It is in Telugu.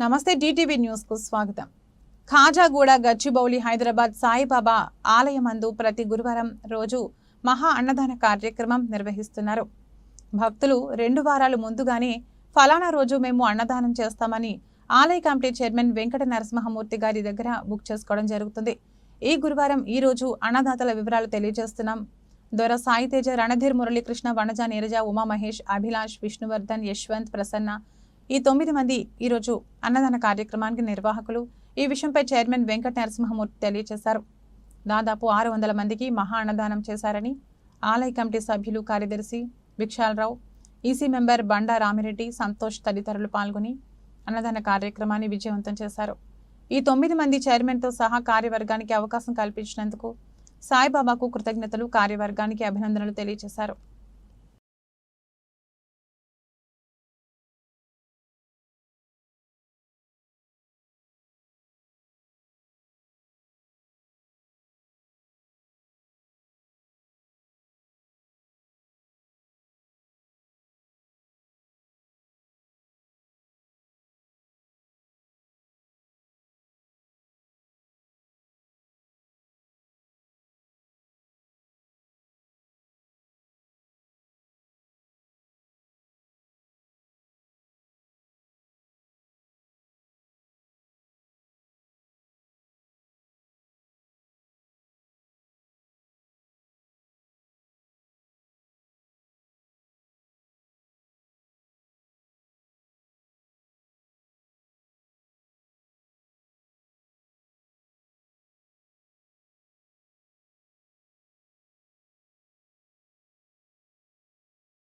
నమస్తే టీటీవీ న్యూస్ కు స్వాగతం. ఖాజాగూడ గచ్చిబౌలి హైదరాబాద్ సాయిబాబా ఆలయమందు ప్రతి గురువారం రోజు మహా అన్నదాన కార్యక్రమం నిర్వహిస్తున్నారు. భక్తులు 2 వారాలు ముందుగానే ఫలానా రోజు మేము అన్నదానం చేస్తామని ఆలయ కమిటీ చైర్మన్ వెంకట నరసింహమూర్తి గారి దగ్గర బుక్ చేసుకోవడం జరుగుతుంది. ఈ గురువారం ఈ రోజు అన్నదాతల వివరాలు తెలియజేస్తున్నాం. దొర సాయితేజ, రణధీర్, మురళీకృష్ణ, వనజ, నీరజ, ఉమా మహేష్, అభిలాష్, విష్ణువర్ధన్, యశ్వంత్, ప్రసన్న ఈ 9 మంది ఈరోజు అన్నదాన కార్యక్రమానికి నిర్వాహకులు. ఈ విషయంపై చైర్మన్ వెంకట నరసింహమూర్తి తెలియజేశారు. దాదాపు 600 మందికి మహా అన్నదానం చేశారని ఆలయ కమిటీ సభ్యులు, కార్యదర్శి భిక్షాలరావు, ఈసీ మెంబర్ బండా రామిరెడ్డి, సంతోష్ తదితరులు పాల్గొని అన్నదాన కార్యక్రమాన్ని విజయవంతం చేశారు. ఈ 9 మంది చైర్మన్తో సహా కార్యవర్గానికి అవకాశం కల్పించినందుకు సాయిబాబాకు కృతజ్ఞతలు, కార్యవర్గానికి అభినందనలు తెలియజేశారు.